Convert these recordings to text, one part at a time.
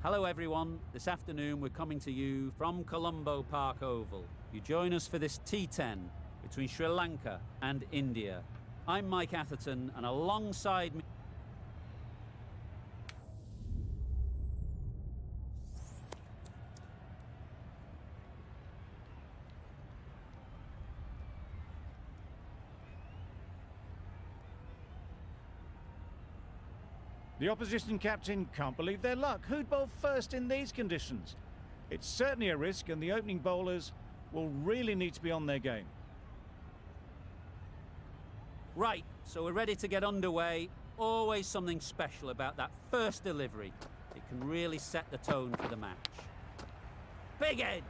Hello everyone, this afternoon we're coming to you from Colombo Park Oval. You join us for this T-10 between Sri Lanka and India. I'm Mike Atherton and alongside me... The opposition captain can't believe their luck. Who'd bowl first in these conditions? It's certainly a risk, and the opening bowlers will really need to be on their game. Right, so we're ready to get underway. Always something special about that first delivery. It can really set the tone for the match. Big edge!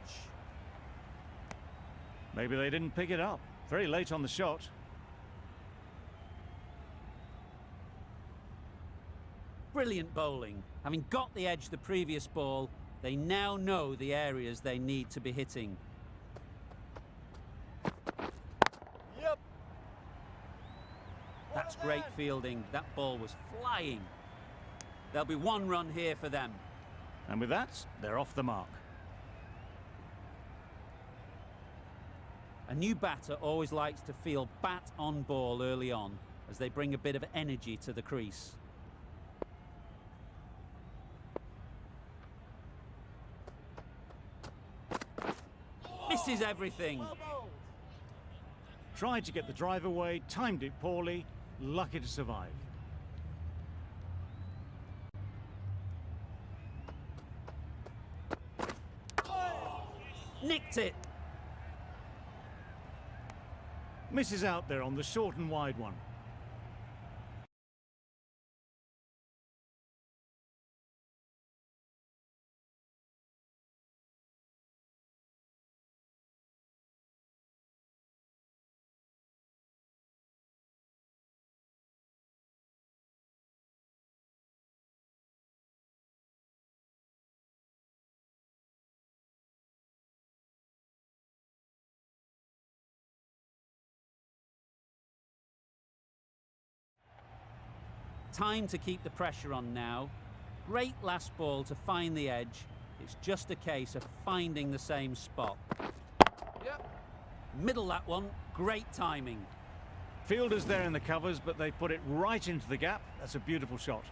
Maybe they didn't pick it up. Very late on the shot. Brilliant bowling. Having got the edge the previous ball, they now know the areas they need to be hitting. Yep. That's great fielding. That ball was flying. There'll be one run here for them. And with that, they're off the mark. A new batter always likes to feel bat on ball early on, as they bring a bit of energy to the crease. Misses everything. Tried to get the drive away, timed it poorly, lucky to survive. Nicked it. Misses out there on the short and wide one. Time to keep the pressure on now. Great last ball to find the edge. It's just a case of finding the same spot. Yep. Middle that one. Great timing. Fielders there in the covers, but they put it right into the gap. That's a beautiful shot.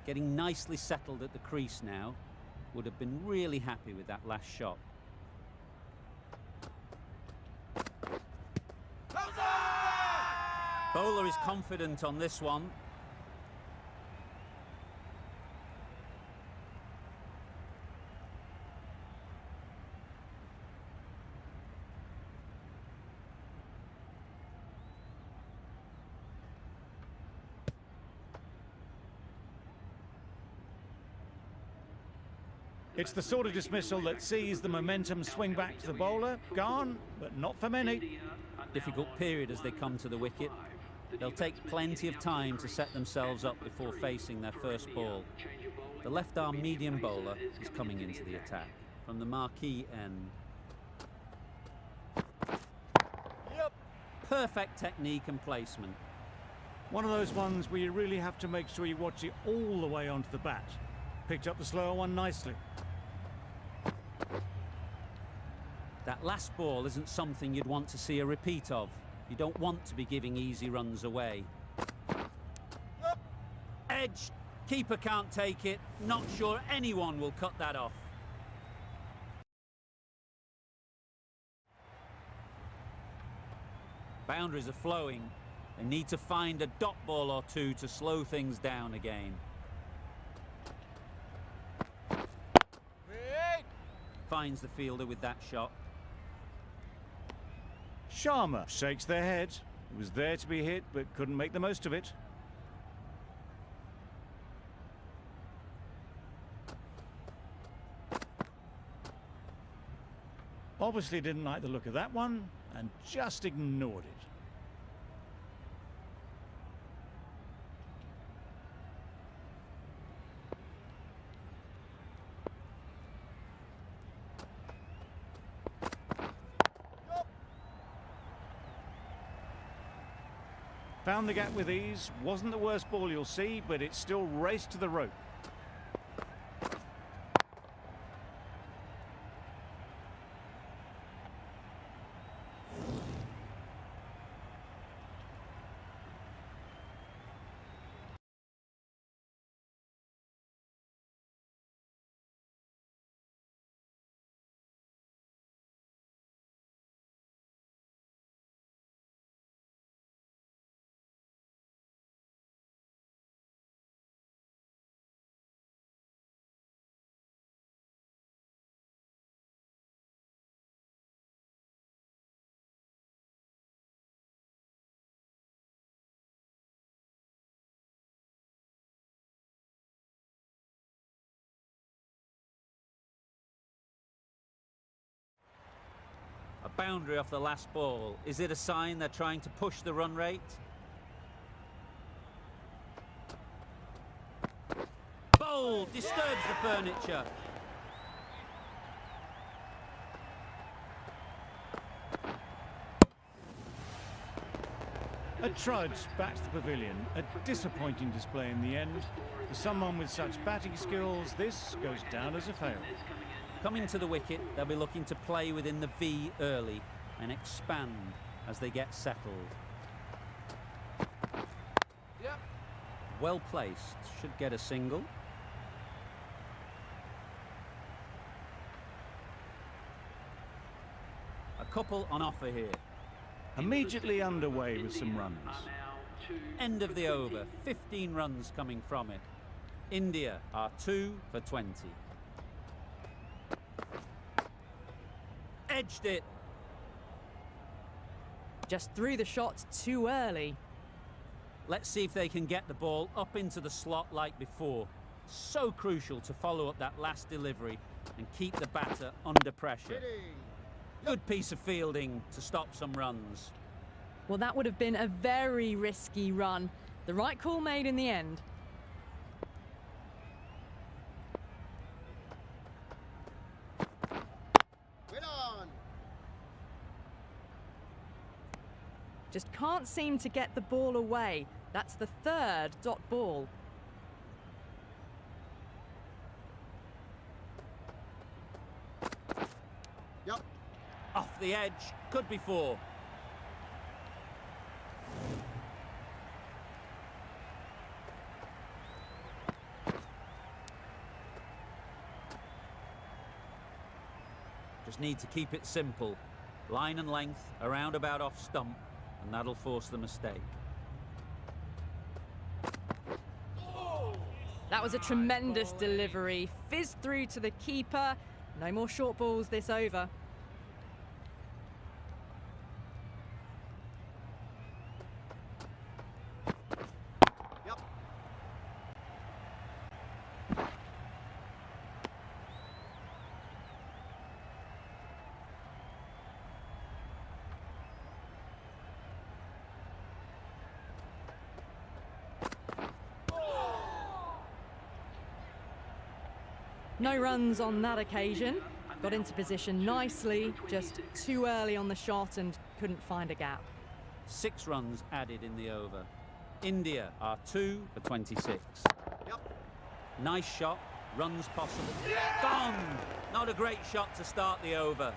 Getting nicely settled at the crease now. Would have been really happy with that last shot. Bowler is confident on this one. It's the sort of dismissal that sees the momentum swing back to the bowler. Gone, but not for many. Difficult period as they come to the wicket. They'll take plenty of time to set themselves up before facing their first ball. The left-arm medium bowler is coming into the attack from the marquee end. Yep. Perfect technique and placement. One of those ones where you really have to make sure you watch it all the way onto the bat. Picked up the slower one nicely. That last ball isn't something you'd want to see a repeat of. You don't want to be giving easy runs away. Yep. Edge. Keeper can't take it. Not sure anyone will cut that off. Boundaries are flowing. They need to find a dot ball or two to slow things down again. Great. Finds the fielder with that shot. Sharma shakes their head. It was there to be hit, but couldn't make the most of it. Obviously didn't like the look of that one and just ignored it. Found the gap with ease. Wasn't the worst ball you'll see, but it still raced to the rope. A boundary off the last ball. Is it a sign they're trying to push the run rate? Bold! Disturbs the furniture. A trudge back to the pavilion. A disappointing display in the end. For someone with such batting skills, this goes down as a fail. Coming to the wicket, they'll be looking to play within the V early and expand as they get settled. Yep. Well placed, should get a single. A couple on offer here. Immediately underway with some runs. End of the over, 15 runs coming from it. India are 2 for 20. Edged it. Just threw the shot too early. Let's see if they can get the ball up into the slot like before. So crucial to follow up that last delivery and keep the batter under pressure. Good piece of fielding to stop some runs. Well, that would have been a very risky run. The right call made in the end. Just can't seem to get the ball away. That's the third dot ball. Yep. Off the edge, could be 4. Just need to keep it simple. Line and length, around about off stump, and that'll force the mistake. That was a tremendous delivery. Fizzed through to the keeper. No more short balls this over. Yep. No runs on that occasion. Got into position nicely, just too early on the shot and couldn't find a gap. 6 runs added in the over. India are 2 for 26. Yep. Nice shot, runs possible. Gone! Not a great shot to start the over.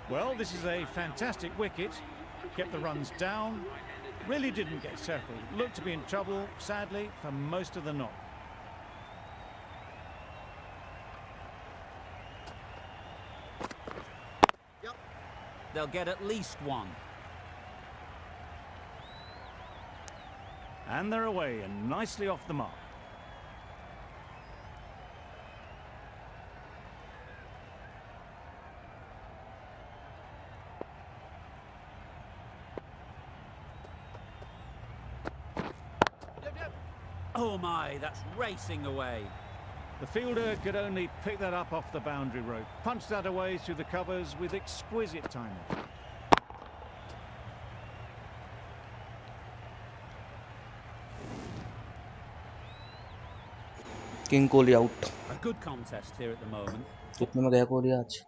Well, this is a fantastic wicket. Kept the runs down. Really didn't get settled. Looked to be in trouble, sadly, for most of the knock. Yep. They'll get at least 1. And they're away and nicely off the mark. Oh my, that's racing away. The fielder could only pick that up off the boundary rope. Punched that away through the covers with exquisite timing. King Kohli out. A good contest here at the moment. कितने में गया कोहली आज?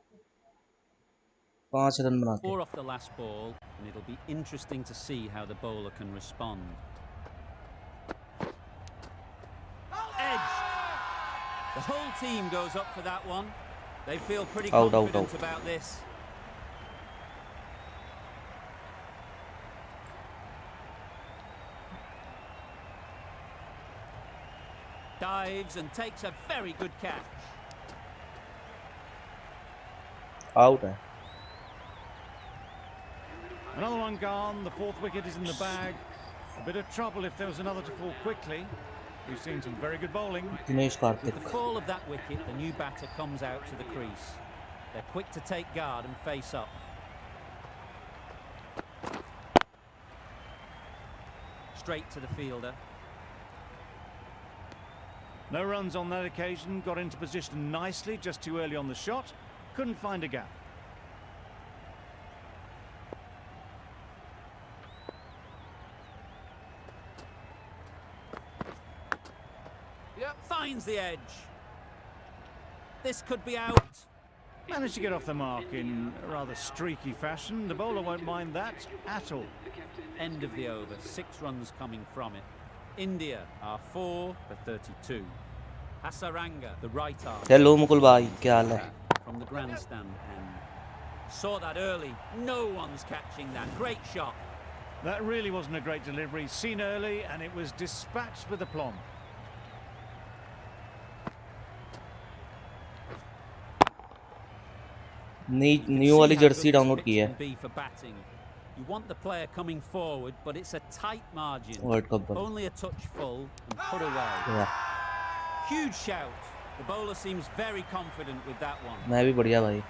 5 run बना के। 4 off the last ball, and it'll be interesting to see how the bowler can respond. Edged. The whole team goes up for that one. They feel pretty confident about this. Dives and takes a very good catch. Out है. Another one gone. The 4th wicket is in the bag. A bit of trouble if there was another to fall quickly. We've seen some very good bowling. Dinesh Karthik. With the fall of that wicket, the new batter comes out to the crease. They're quick to take guard and face up. Straight to the fielder. No runs on that occasion. Got into position nicely, just too early on the shot. Couldn't find a gap. Yep. Finds the edge. This could be out. Managed to get off the mark in a rather streaky fashion. The bowler won't mind that at all. End of the over. 6 runs coming from it. India are 4 for 32. Hasaranga, the right arm. Hello Mukul भाई, क्या हाल है? From the grandstand end. Saw that early. No one's catching that. Great shot. That really wasn't a great delivery. Seen early, and it was dispatched with aplomb. New वाली Jersey download की है। You want the player coming forward, but it's a tight margin. World Cup पर। Only a touch full and put away. Yeah. Huge shout. The bowler seems very confident with that one. मैं भी बढ़िया भाई।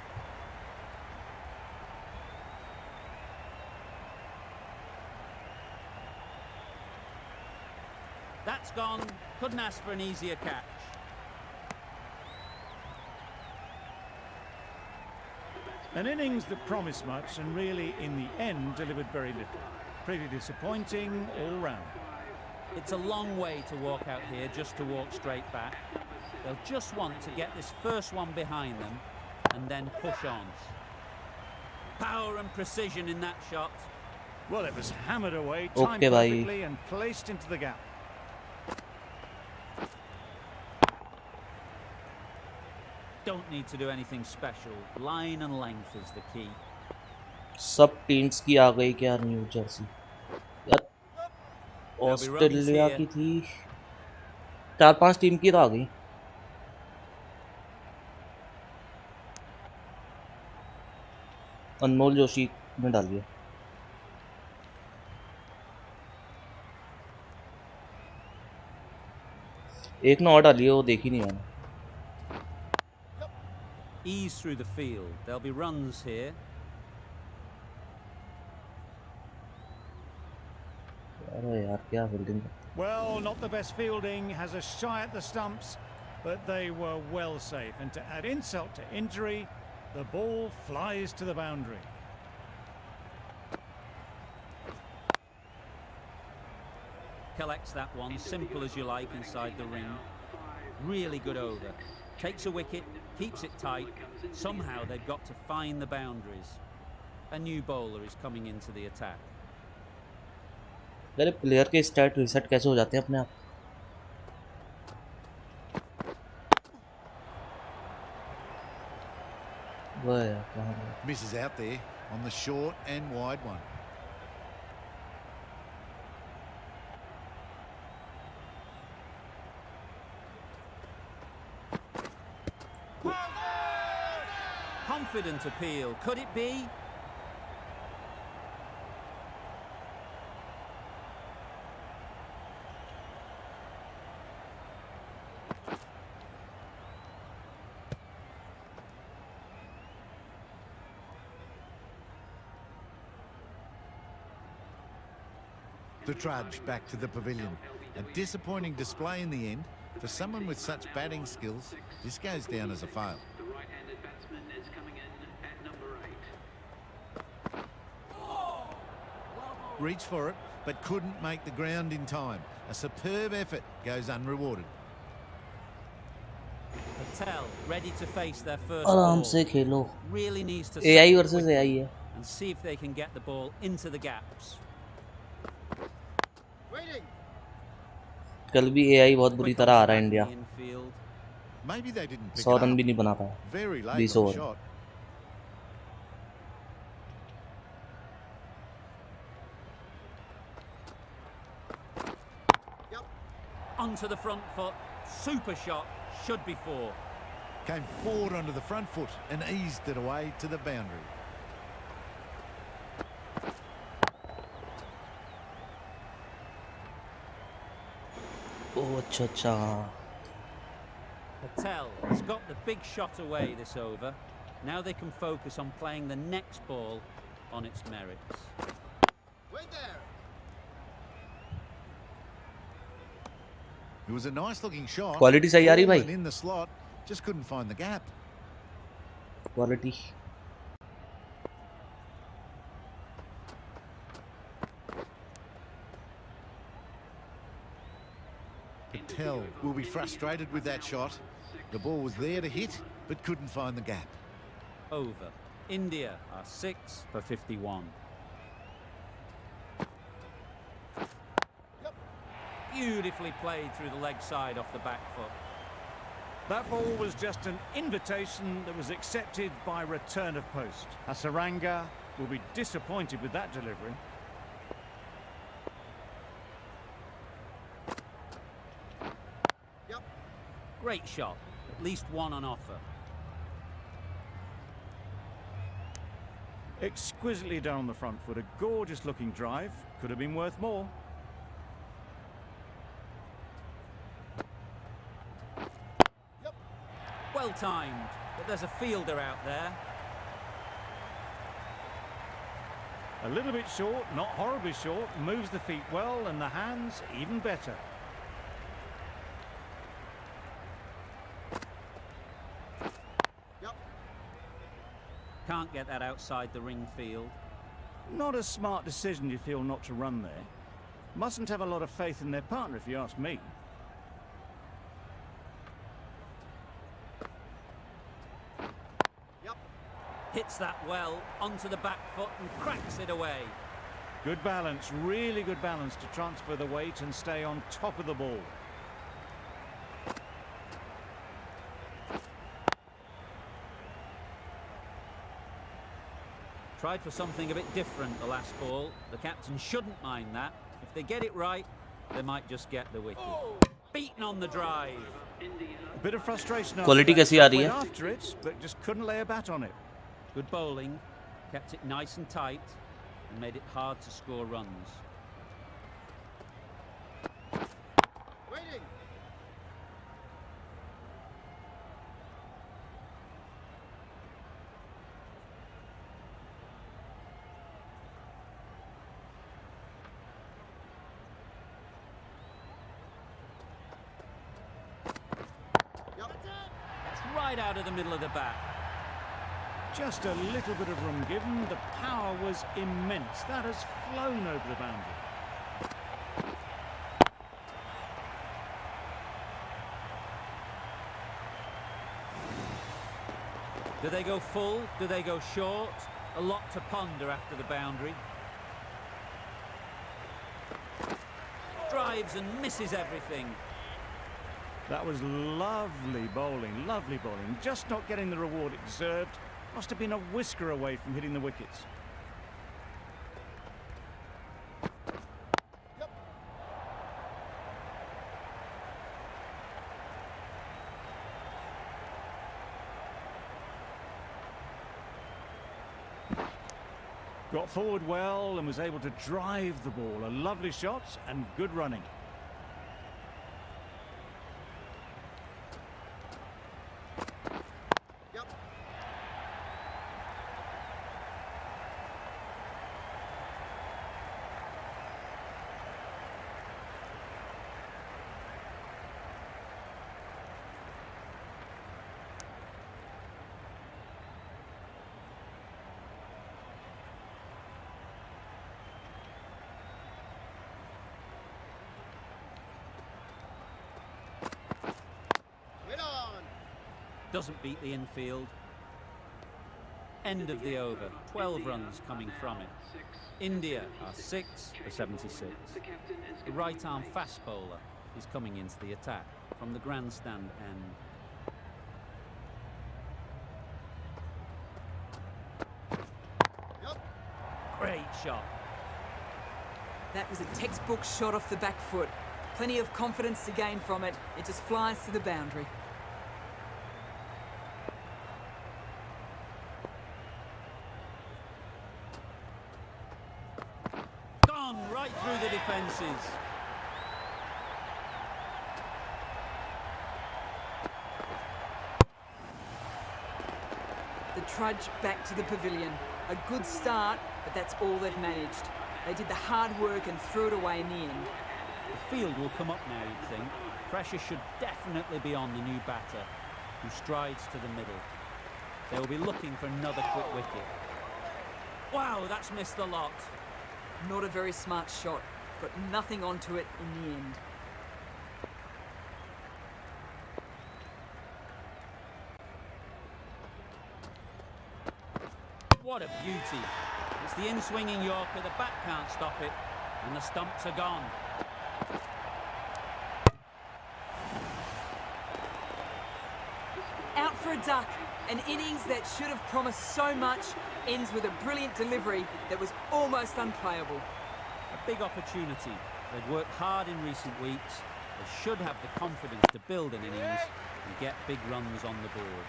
That's gone. Couldn't ask for an easier catch. An innings that promised much and really, in the end, delivered very little. Pretty disappointing all round. It's a long way to walk out here just to walk straight back. They'll just want to get this first one behind them and then push on. Power and precision in that shot. Well, it was hammered away, timed Okay, perfectly and placed into the gap. Don't need to do anything special. Line and length is the key. सब teams की आ गई क्या new Jersey? यार Australia की थी, 4-5 team की तो आ गई। अनमोल जोशी ने डाल दिया। एक ने और डाली है, वो देखी नहीं मैंने। Ease through the field. There'll be runs here. अरे यार क्या fielding. Well, not the best fielding, has a shy at the stumps, but they were well safe. And to add insult to injury, the ball flies to the boundary. Collects that one, simple as you like, inside the ring. Really good over. Takes a wicket, keeps it tight. Somehow they've got to find the boundaries. A new bowler is coming into the attack. अरे player के stat reset कैसे हो जाते हैं अपने आप? वह यार कहाँ गया? Misses out there on the short and wide one. Confident appeal. Could it be? The trudge back to the pavilion. A disappointing display in the end. For someone with such batting skills, this goes down as a fail. The right-handed batsman is coming in at number 8. Reached for it, but couldn't make the ground in time. A superb effort goes unrewarded. Patel ready to face their first आराम ball. से खेलो. Really needs to AI settle versus quickly AI है. and see if they can get the ball into the gaps. Waiting. कल भी AI बहुत बुरी Quick तरह आ onto रहा है that in India. the infield. Maybe they didn't pick 100 it run up. भी नहीं बना पाया. Very late 20 on the over. shot. Onto the front foot. Super shot. Should be 4. Came forward onto the front foot and eased it away to the boundary. ओह अच्छा अच्छा. Patel has got the big shot away this over. Now they can focus on playing the next ball on its merits. Wait there. It was a nice looking shot. Quality सही आ रही भाई. Fallen in the slot, just couldn't find the gap. Quality. Patel will be frustrated with that shot. The ball was there to hit, but couldn't find the gap. Over. India are 6 for 51. Beautifully played through the leg side off the back foot. That ball was just an invitation that was accepted by return of post. Saranga will be disappointed with that delivery. Great shot. At least one on offer. Exquisitely done on the front foot. A gorgeous looking drive. Could have been worth more. Well timed, but there's a fielder out there. A little bit short, not horribly short. Moves the feet well and the hands even better. Can't get that outside the ring field. Not a smart decision, you feel, not to run there. Mustn't have a lot of faith in their partner, if you ask me. Hits that well onto the back foot and cracks it away. Good balance, really good balance to transfer the weight and stay on top of the ball. Tried for something a bit different the last ball. The captain shouldn't mind that. If they get it right, they might just get the wicket. Beaten on the drive. A bit of frustration after Quality that. कैसी आ रही Went है? after it, but just couldn't lay a bat on it. Good bowling, kept it nice and tight and made it hard to score runs. Waiting. That's right out of the middle of the bat. Just a little bit of room given. The power was immense. That has flown over the boundary. Do they go full? Do they go short? A lot to ponder after the boundary. Drives and misses everything. That was lovely bowling, lovely bowling. Just not getting the reward it deserved. Must have been a whisker away from hitting the wickets. Got forward well and was able to drive the ball. A lovely shot and good running. doesn't beat the infield. End of the over, 12 runs coming from it. India are 6 for 76. The right arm fast bowler is coming into the attack from the grandstand end. Great shot. That was a textbook shot off the back foot. Plenty of confidence to gain from it. It just flies to the boundary. Gone right through the defences. The trudge back to the pavilion. A good start, but that's all they've managed. They did the hard work and threw it away in the end. The field will come up now, you'd think. Pressure should definitely be on the new batter, who strides to the middle. They will be looking for another quick wicket. Wow, that's missed the lot. Not a very smart shot. Got nothing onto it in the end. What a beauty. It's the in-swinging Yorker, the bat can't stop it, and the stumps are gone. Out for a duck. An innings that should have promised so much ends with a brilliant delivery that was almost unplayable. A big opportunity. They've worked hard in recent weeks. They should have the confidence to build an innings and get big runs on the board.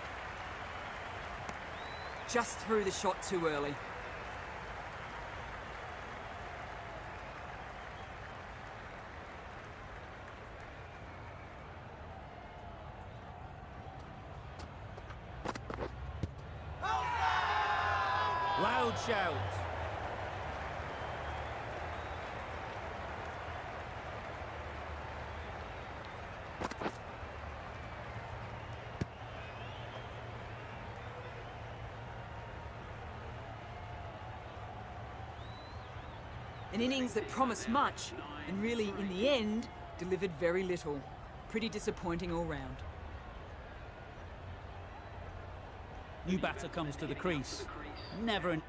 Just threw the shot too early. Loud shout. An innings that promised much, and really, in the end, delivered very little. Pretty disappointing all round. New batter comes to the crease. Never an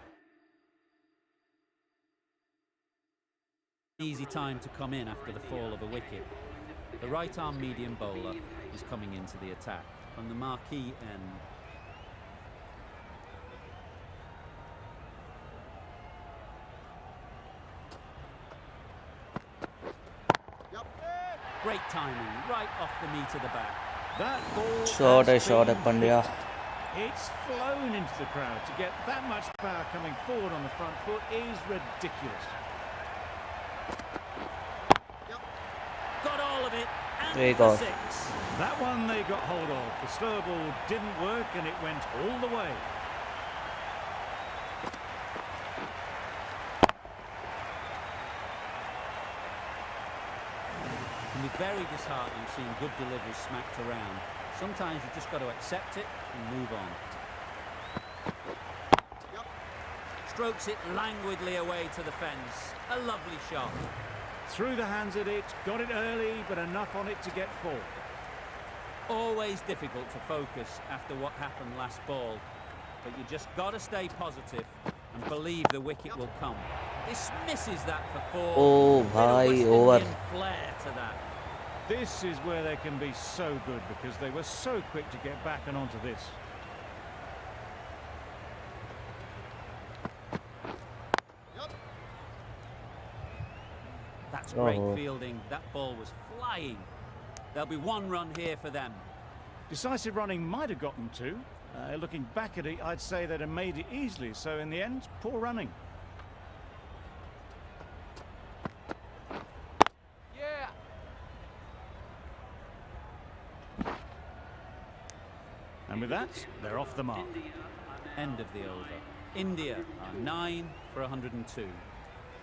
easy time to come in after the fall of a wicket. The right arm medium bowler is coming into the attack from the marquee end. Great timing, right off the meat of the bat. That ball Shot has है been Pandya. It's flown into the crowd. To get that much power coming forward on the front foot is ridiculous. Got all of it, and There you for go. 6. That one they got hold of. The slow ball didn't work and it went all the way. It can be very disheartening seeing good deliveries smacked around. Sometimes you've just got to accept it and move on. Strokes it languidly away to the fence. A lovely shot. Through the hands at it, got it early, but enough on it to get 4. Always difficult to focus after what happened last ball, but you just got to stay positive and believe the wicket will come. Dismisses that for 4. Oh, Bit of bhai, West over. Indian flair to that. This is where they can be so good because they were so quick to get back and onto this. That's great Oh. fielding. That ball was flying. There'll be 1 run here for them. Decisive running might have gotten 2. Looking back at it, I'd say they'd have made it easily. So in the end, poor running. And with that, they're off the mark. End of the over. India are 9 for 102.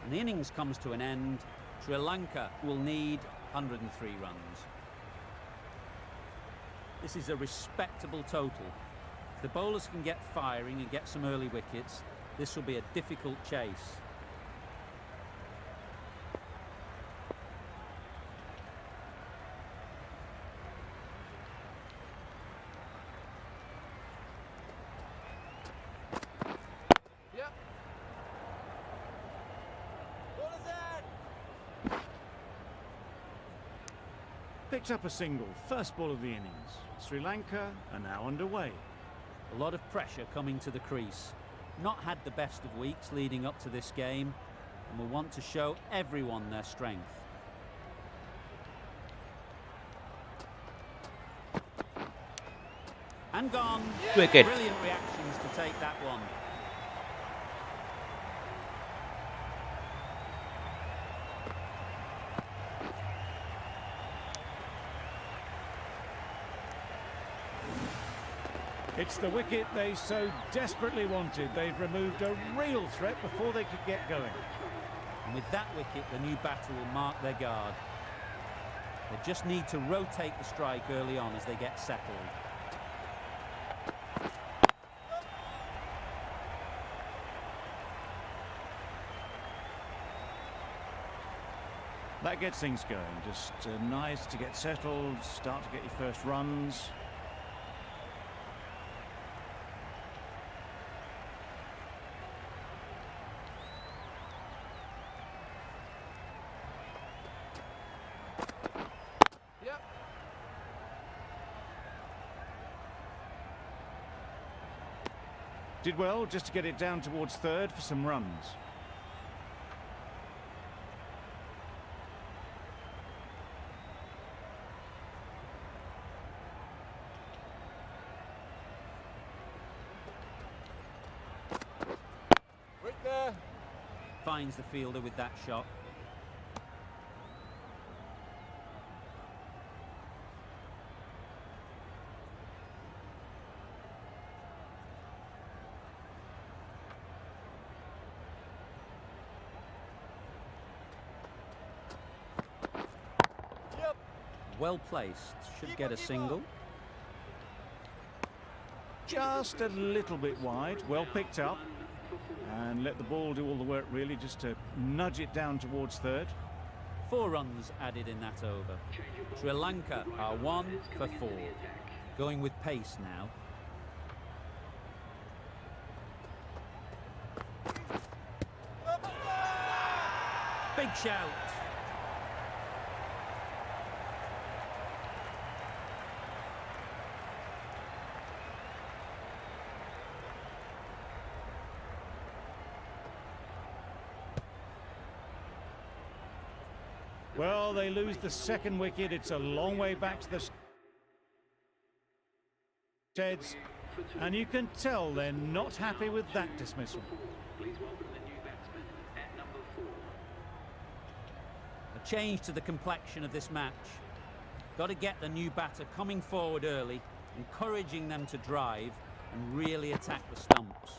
And the innings comes to an end. Sri Lanka will need 103 runs. This is a respectable total. If the bowlers can get firing and get some early wickets, this will be a difficult chase. Picked up a single, first ball of the innings. Sri Lanka are now underway. A lot of pressure coming to the crease. Not had the best of weeks leading up to this game, and will want to show everyone their strength. And gone. Wicket. Brilliant reactions to take that one. It's the wicket they so desperately wanted. They've removed a real threat before they could get going. And with that wicket, the new batter will mark their guard. They just need to rotate the strike early on as they get settled. That gets things going. Just nice to get settled, start to get your first runs. Did well just to get it down towards third for some runs. Finds the fielder with that shot. Well placed, should get a single. Just a little bit wide, well picked up. And let the ball do all the work really, just to nudge it down towards third. 4 runs added in that over. Sri Lanka are 1 for 4. Going with pace now. Big shout. Well, they lose the second wicket. It's a long way back to the sheds. And you can tell they're not happy with that dismissal. Please welcome the new batsman at number 4. A change to the complexion of this match. Got to get the new batter coming forward early, encouraging them to drive and really attack the stumps.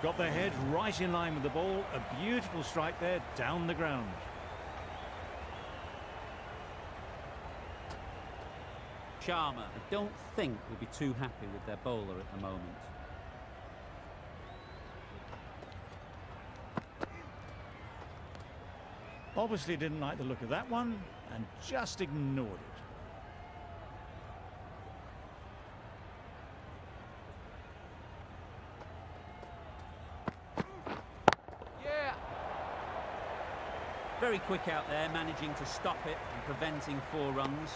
Got their head right in line with the ball. A beautiful strike there, down the ground. Sharma, I don't think will be too happy with their bowler at the moment. Obviously didn't like the look of that one and just ignored it. Very quick out there, managing to stop it and preventing 4 runs.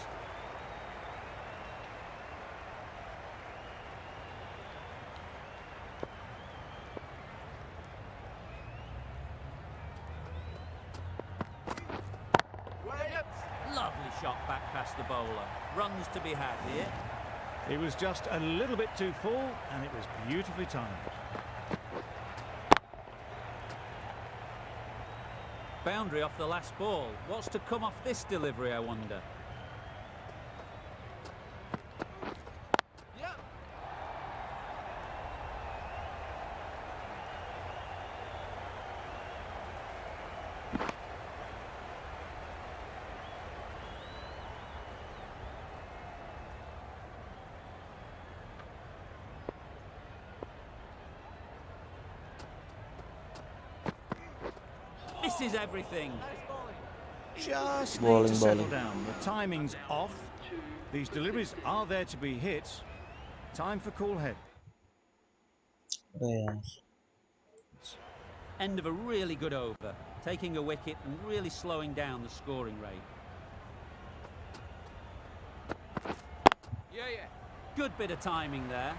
Lovely shot back past the bowler. Runs to be had here. It was just a little bit too full and it was beautifully timed. Boundary off the last ball. What's to come off this delivery, I wonder? This is everything. Just need Bowling, to settle bowling. down. The timing's off. These deliveries are there to be hit. Time for cool head. अरे यार End of a really good over, taking a wicket and really slowing down the scoring rate. Yeah. Good bit of timing there.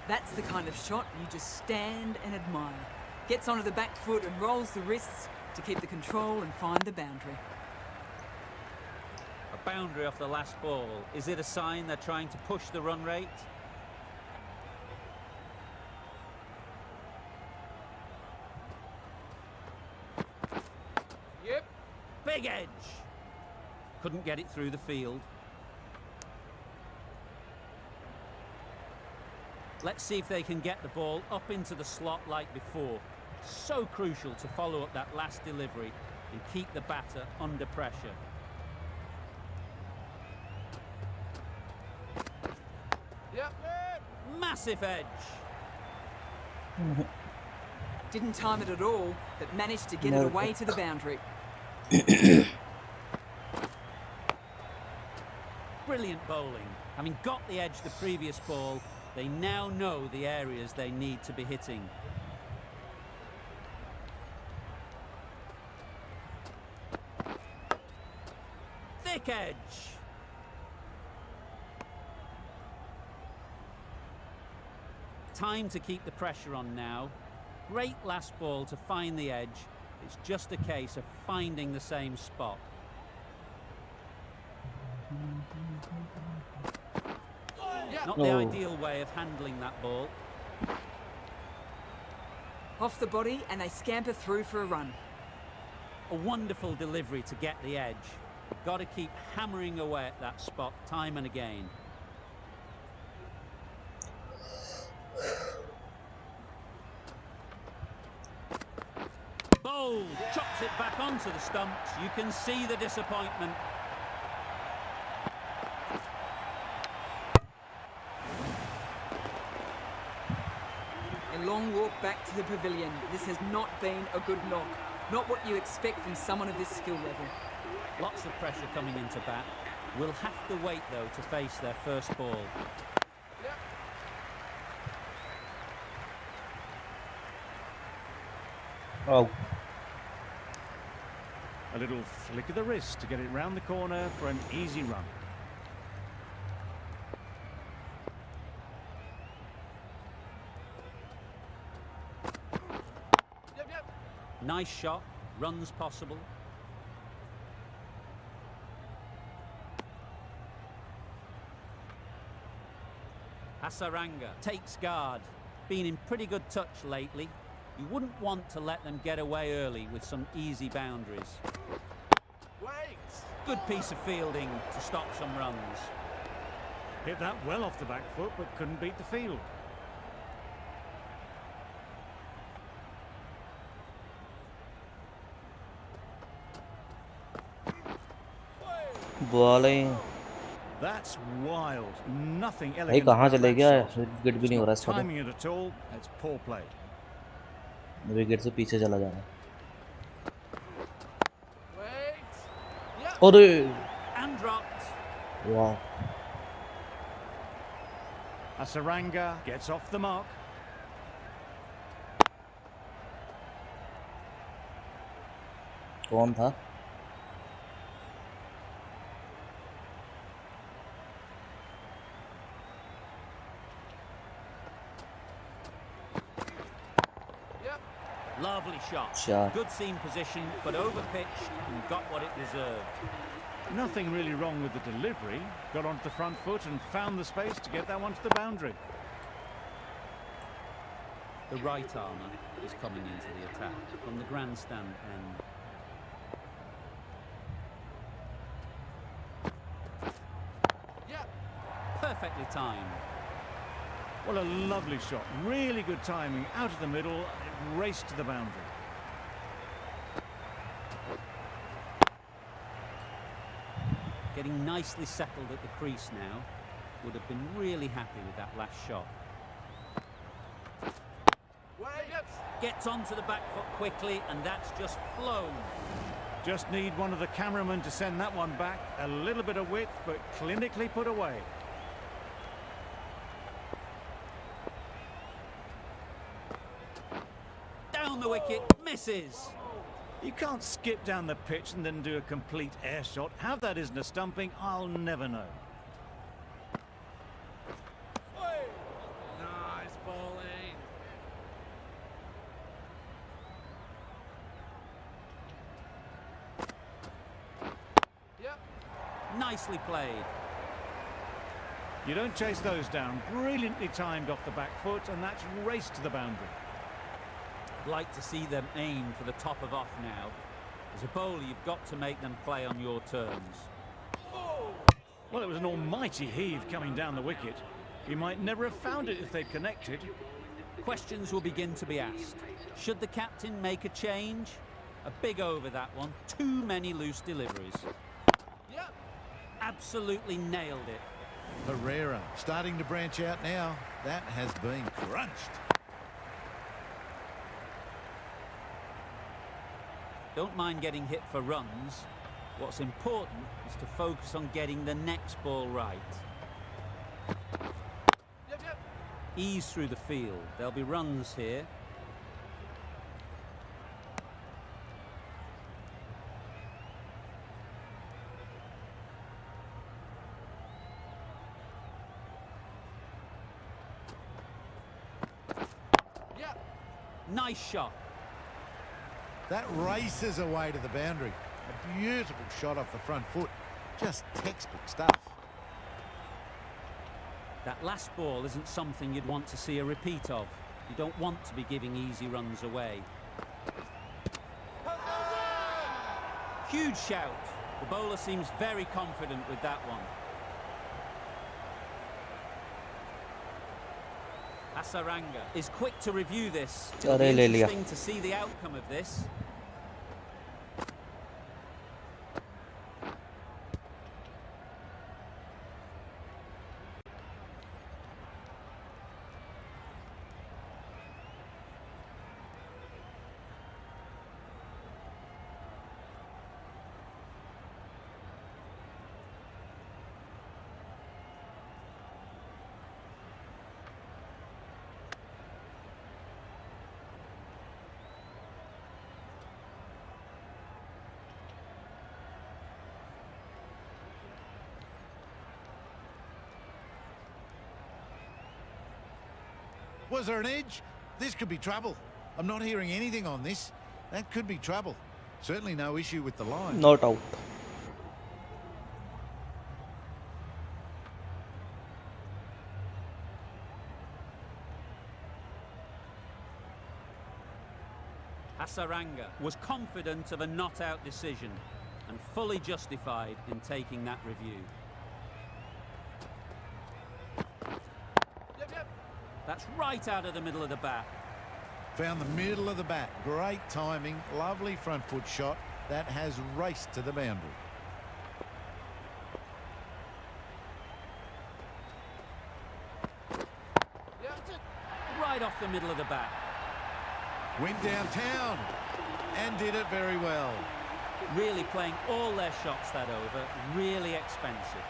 That's the kind of shot you just stand and admire. Gets onto the back foot and rolls the wrists to keep the control and find the boundary. A boundary off the last ball. Is it a sign they're trying to push the run rate? Yep. Big edge. Couldn't get it through the field. Let's see if they can get the ball up into the slot like before. So crucial to follow up that last delivery and keep the batter under pressure. Yep. Massive edge. Didn't time it at all, but managed to get it away to the boundary. Brilliant bowling. Having got the edge the previous ball, they now know the areas they need to be hitting. Thick edge. Time to keep the pressure on now. Great last ball to find the edge. It's just a case of finding the same spot. Not the ideal way of handling that ball. Off the body and they scamper through for a run. A wonderful delivery to get the edge. Got to keep hammering away at that spot time and again. Bold, chops it back onto the stumps. You can see the disappointment. A long walk back to the pavilion. This has not been a good knock. Not what you expect from someone of this skill level. Lots of pressure coming into bat. Will have to wait though to face their first ball. Oh. A little flick of the wrist to get it round the corner for an easy run. Yep. Nice shot, runs possible. Hasaranga takes guard. Been in pretty good touch lately. You wouldn't want to let them get away early with some easy boundaries. Wait. Good piece of fielding to stop some runs. Hit that well off the back foot, but couldn't beat the field. Bowling. That's wild. Nothing भाई elegant कहाँ about चले that गया? shot. Wicket भी नहीं हो रहा It's इसका not तो. timing it at all. It's poor play. Wicket से पीछे चला जा रहा है. Wait. Yep. अरे And dropped. वाह. Hasaranga gets off the mark. कौन था? Lovely shot. Shot. Good seam position, but over-pitched and got what it deserved. Nothing really wrong with the delivery. Got onto the front foot and found the space to get that one to the boundary. The right armour is coming into the attack from the grandstand end. Yep. Perfectly timed. Well, a lovely shot. Really good timing. Out of the middle. It raced to the boundary. Getting nicely settled at the crease now. Would have been really happy with that last shot. Wait. Gets onto the back foot quickly, and that's just flown. Just need one of the cameramen to send that one back. A little bit of width, but clinically put away. Down the wicket, misses. You can't skip down the pitch and then do a complete air shot. How that isn't a stumping, I'll never know. Nice bowling. Yep. Nicely played. You don't chase those down. Brilliantly timed off the back foot, and that's raced to the boundary. I'd like to see them aim for the top of off now. As a bowler, you've got to make them play on your terms. Well, it was an almighty heave coming down the wicket. He might never have found it if they'd connected. Questions will begin to be asked. Should the captain make a change? A big over that one. Too many loose deliveries. Yep. Absolutely nailed it. Pereira starting to branch out now. That has been crunched. Don't mind getting hit for runs. What's important is to focus on getting the next ball right. Yep, yep. Ease through the field. There'll be runs here. Yep. Nice shot. That races away to the boundary. A beautiful shot off the front foot. Just textbook stuff. That last ball isn't something you'd want to see a repeat of. You don't want to be giving easy runs away. Huge shout. The bowler seems very confident with that one. Hasaranga is quick to review this. It'll be interesting to see the outcome of this. Was there an edge? This could be trouble. I'm not hearing anything on this. That could be trouble. Certainly no issue with the line. Not out. Hasaranga was confident of a not-out decision and fully justified in taking that review. Yep, yep. That's right out of the middle of the bat. Found the middle of the bat. Great timing. Lovely front foot shot. That has raced to the boundary. Yep. Right off the middle of the bat. Went downtown and did it very well. Really playing all their shots that over. Really expensive.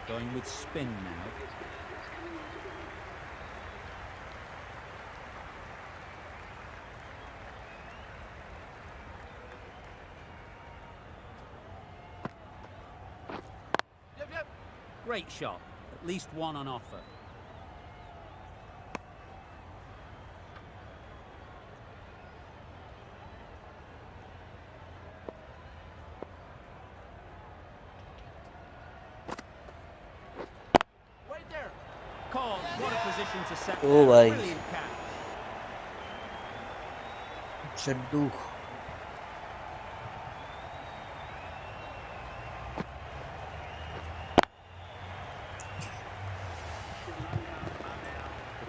Going with spin now. Yep, yep. Great shot. At least one on offer. Wait there. Caught. What a position to set. Oh, there. bhai. Brilliant catch. Chaddu.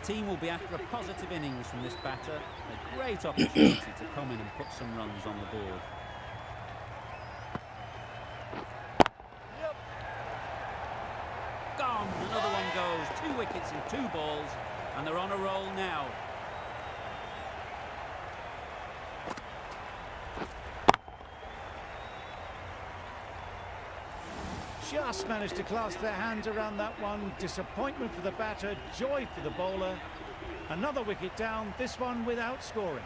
team will be after a positive innings from this batter. A great opportunity to come in and put some runs on the board. Yep. Gone! Another one goes. 2 wickets and 2 balls, and they're on a roll now. Just managed to clasp their hands around that one. Disappointment for the batter, joy for the bowler. Another wicket down, this one without scoring.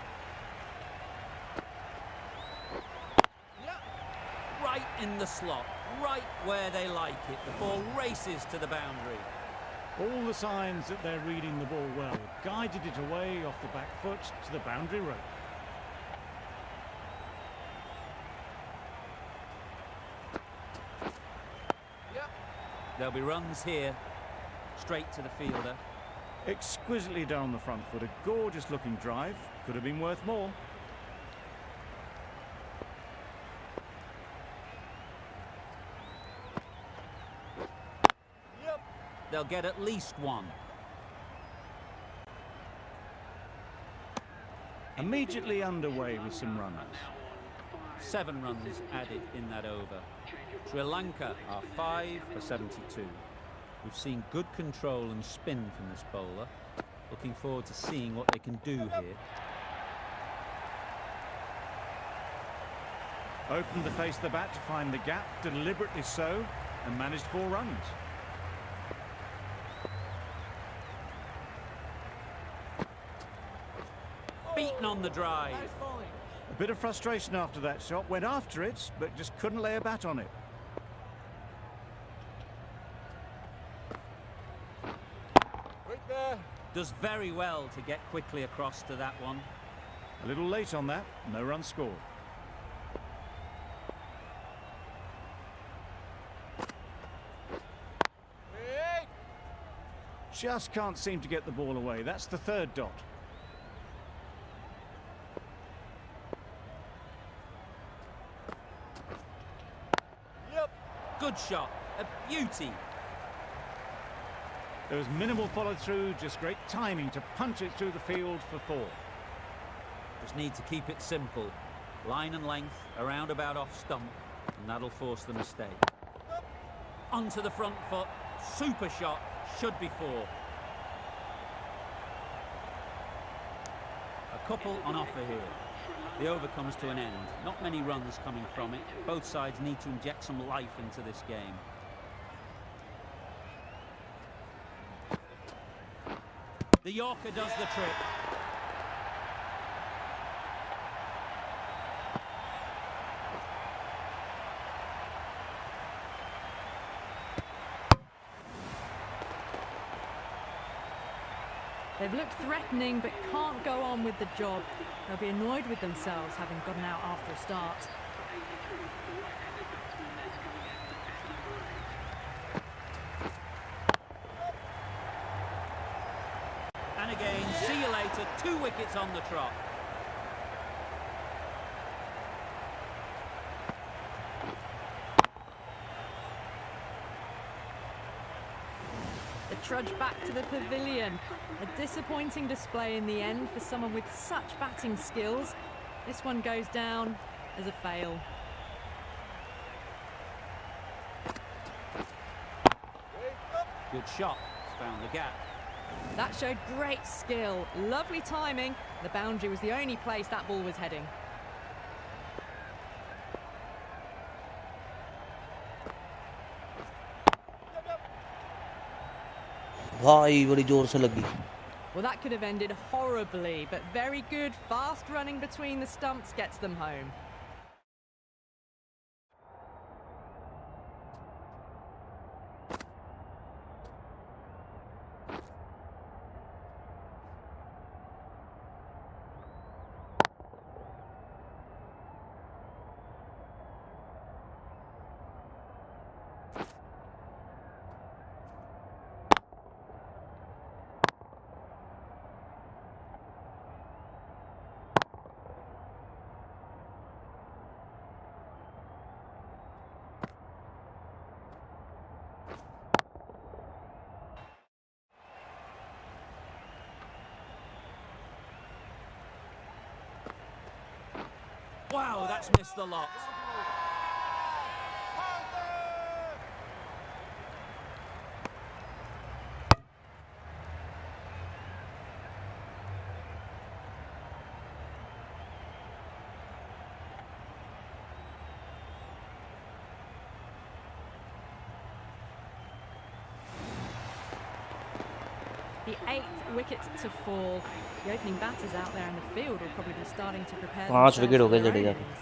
Yep. Right in the slot, right where they like it. The ball races to the boundary. All the signs that they're reading the ball well. Guided it away off the back foot to the boundary rope. Yep. There'll be runs here, straight to the fielder. Exquisitely down the front foot, a gorgeous looking drive. Could have been worth more. Yep. They'll get at least 1. Immediately underway with some runs. 7 runs added in that over. Sri Lanka are 5 for 72. We've seen good control and spin from this bowler. Looking forward to seeing what they can do here. Opened the face of the bat to find the gap, deliberately so, and managed 4 runs. Beaten on the drive. Nice bowling. A bit of frustration after that shot, went after it, but just couldn't lay a bat on it. Right there. Does very well to get quickly across to that one. A little late on that, no run scored. Hey. Just can't seem to get the ball away. That's the 3rd dot. Yep. Good shot, a beauty. There was minimal follow through, just great timing to punch it through the field for 4. Just need to keep it simple. Line and length, around about off stump, and that'll force the mistake. Onto the front foot, super shot, should be 4. A couple on offer here. The over comes to an end. Not many runs coming from it. Both sides need to inject some life into this game. The Yorker does the trick. They've looked threatening but can't go on with the job. They'll be annoyed with themselves having gotten out after a start. And again, see you later, 2 wickets on the trot. The trudge back to the pavilion. A disappointing display in the end for someone with such batting skills. This one goes down as a fail. Good shot, found the gap. That showed great skill, lovely timing. The boundary was the only place that ball was heading. भाई बड़ी जोर से लगी. Well, that could have ended horribly, but very good, fast running between the stumps gets them home. Wow, that's missed the lot. The 8th wicket to fall. The opening batters out there in the field will probably be starting to prepare 5 themselves wicket हो for गए their Jadeja innings.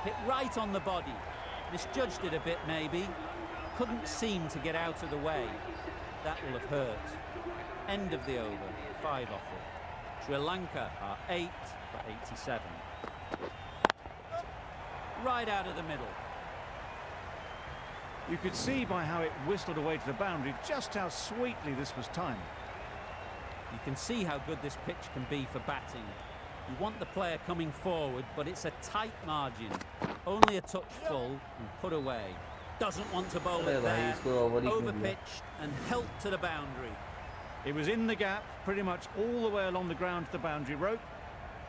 Hit right on the body. Misjudged it a bit, maybe. Couldn't seem to get out of the way. That will have hurt. End of the over. 5 off it. Sri Lanka are 8 for 87. Right out of the middle. You could see by how it whistled away to the boundary just how sweetly this was timed. You can see how good this pitch can be for batting. You want the player coming forward, but it's a tight margin. Only a touch full and put away. Doesn't want to bowl it there. Overpitched and helped to the boundary. It was in the gap, pretty much all the way along the ground to the boundary rope.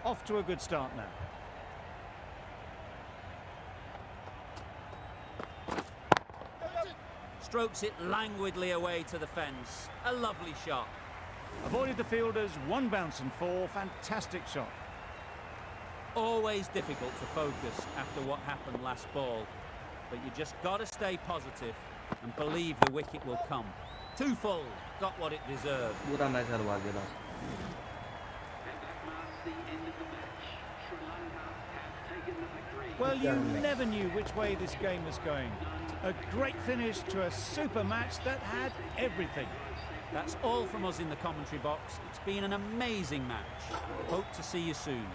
Off to a good start now. Strokes it languidly away to the fence. A lovely shot. Avoided the fielders, 1 bounce and 4. Fantastic shot. Always difficult to focus after what happened last ball. But you just got to stay positive and believe the wicket will come. 2 full. Got what it deserved. पूरा match हरवा दिया था. Well, you never knew which way this game was going. A great finish to a super match that had everything. That's all from us in the commentary box. It's been an amazing match. Hope to see you soon.